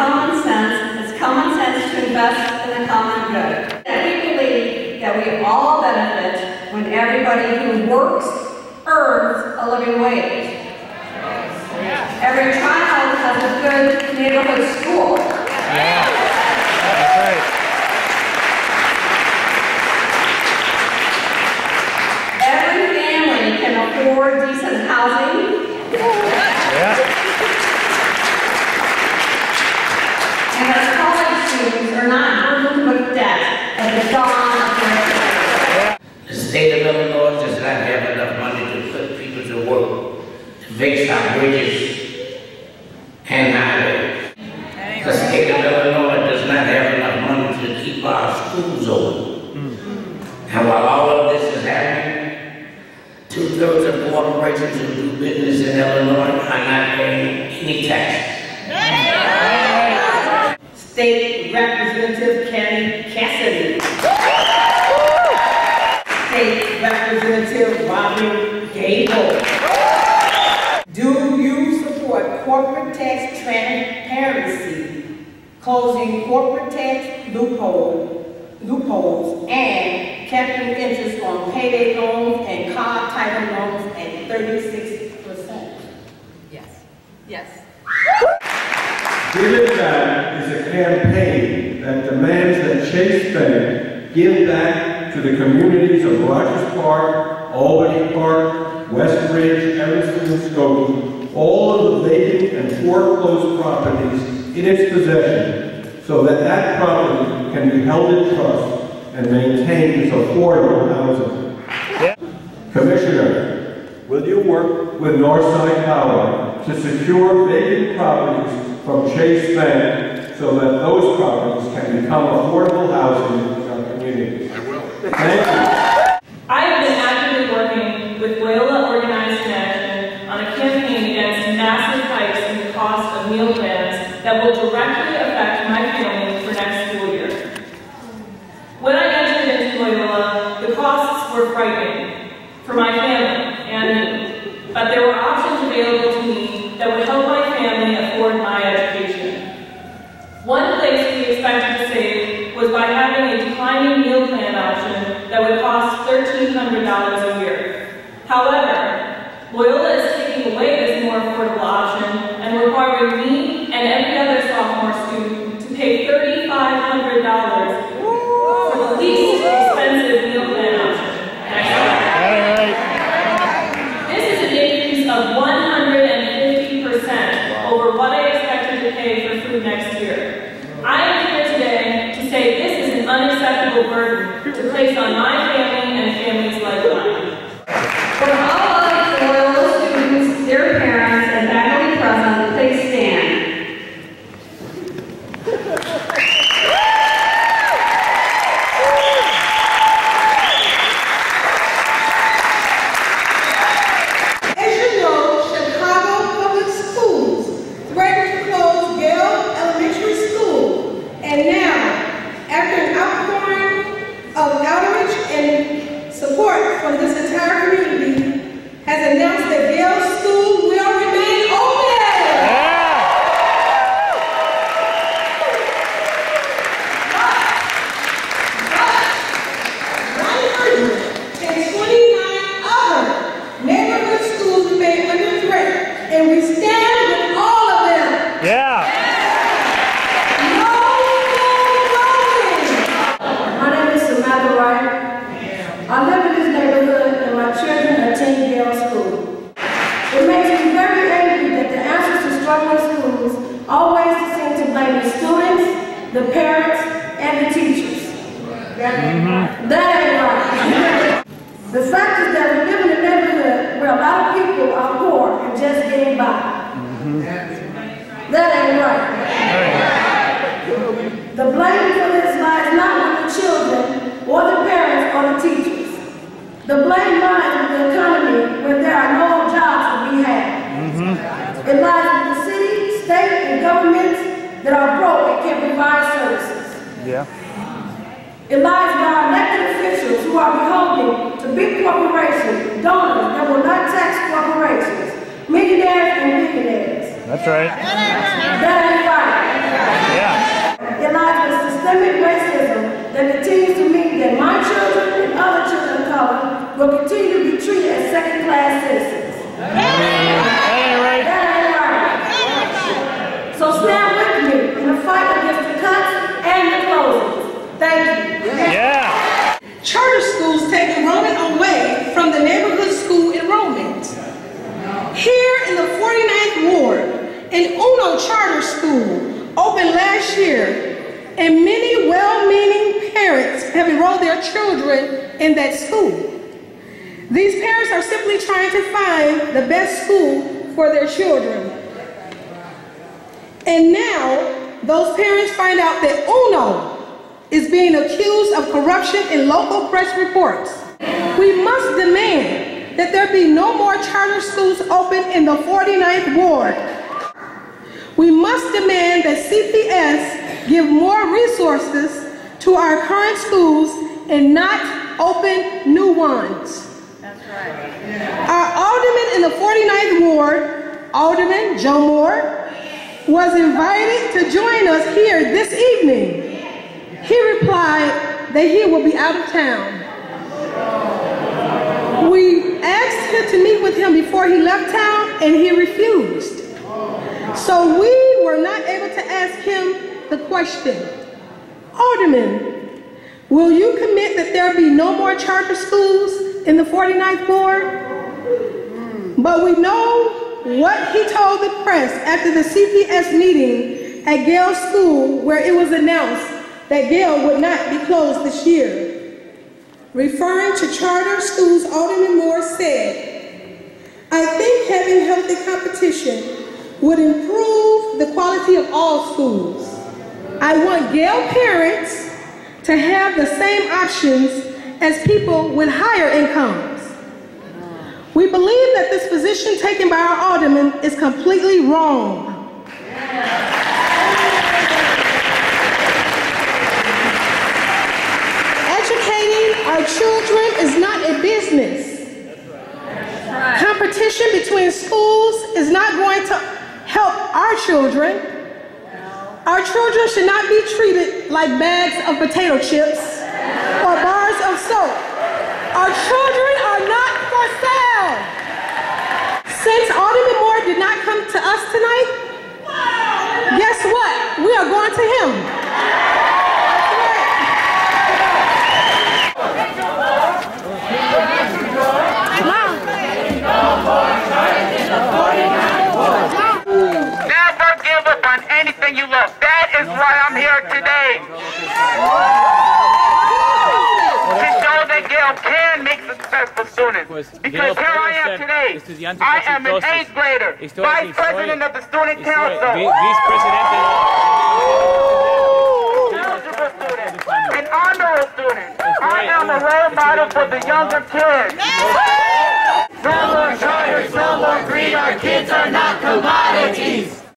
common sense. It's common sense to invest in the common good. And we believe that we all benefit when everybody who works earns a living wage. Every child has a good neighborhood school. Yeah. That's right. Every family can afford decent housing. Yeah. And our college students are not burdened with debt at the dawn of their career. The state of Illinois does not have enough money to put people to work, to fix our bridges and highways. The state of Illinois does not have enough money to keep our schools open. And while all of this is happening, 2/3 of corporations who do business in Illinois are not paying any taxes. State Representative Kenny Cassidy. State Representative Robin Gable. Do you support corporate tax transparency, closing corporate tax loopholes, and capping interest on payday loans and car title loans at 36%? Yes. Yes. Give It Back is a campaign that demands that Chase Bank give back to the communities of Rogers Park, Albany Park, West Ridge, Evanston, and Skokie, all of the vacant and foreclosed properties in its possession, so that that property can be held in trust and maintained as affordable housing. Yeah. Commissioner, will you work with Northside P.O.W.E.R to secure vacant properties from Chase Bank so that those properties can become affordable housing in our community? I will. Thank you. I have been actively working with Loyola Organized Action on a campaign against massive hikes in the cost of meal plans that will directly affect my family for next school year. When I entered into Loyola, the costs were frightening for my family and me, but there were options available to me that would help my family afford my education. One place we expected to save was by having a declining meal plan option that would cost $1,300 a year. However, Loyola is taking away this more affordable option and requiring me and every other sophomore student to pay $3,500 for the least expensive meal plan option. This is an increase of 150% over what I expected to pay for food next year. I am here today to say this is an unacceptable burden to place on my family and families like mine. For all of the Loyola students, their parents, and faculty present, please stand. As you know, Chicago Public Schools threatened to close Yale Elementary School, and now, after an outpouring of outreach and support from this entire community, has announced that Yale School will remain open. But 129 other neighborhood schools remain under threat, and we stand with all of them. Yeah. My name is Samantha Wright. I live in this neighborhood and my children attend Yale School. It makes me very angry that the answers to struggling schools always seem to blame the students, the parents, and the teachers. That ain't right. The fact is that we live in a neighborhood where a lot of people are poor and just getting by. That ain't right. The blame for this lies not with the children or the parents or the teachers. The blame lies with the economy where there are no jobs to be had. It lies with the city, state, and governments that are broke and can't provide services. Yeah. It lies with our elected officials who are beholden to big corporations, donors that will not tax corporations, millionaires and billionaires. That's right. That ain't right. systemic racism that continues to mean that my children and other children of color will continue to be treated as second-class citizens. That ain't right. So stand with me in the fight against the cuts and the closings. Thank you. Yeah. Charter schools take enrollment away from the neighborhood school enrollment. Here in the 49th Ward, an UNO charter school opened last year, and many well-meaning parents have enrolled their children in that school. These parents are simply trying to find the best school for their children. And now, those parents find out that UNO is being accused of corruption in local press reports. We must demand that there be no more charter schools open in the 49th Ward. We must demand that CPS give more resources to our current schools and not open new ones. That's right. Our alderman in the 49th Ward, Alderman Joe Moore, was invited to join us here this evening. He replied that he will be out of town. We asked him to meet with him before he left town, and he refused. So we were not able to ask him the question, Alderman, will you commit that there be no more charter schools in the 49th Ward? But we know what he told the press after the CPS meeting at Gale School, where it was announced that Gale would not be closed this year. Referring to charter schools, Alderman Moore said, I think having healthy competition would improve the quality of all schools. I want Gale parents to have the same options as people with higher incomes. We believe that this position taken by our alderman is completely wrong. Educating our children is not a business. Competition between schools is not going to help our children. Our children should not be treated like bags of potato chips or bars of soap. Our children are not for sale. Since Alderman Moore did not come to us tonight, guess what? We are going to him. Never give up on anything you love. That is why I'm here today. To show that Gale can make successful students. Because here I am today. I am an 8th grader, vice president of the student council. Eligible student, an honor student. I am a role model for the younger kids. No more charters, no more greed, our kids are not commodities.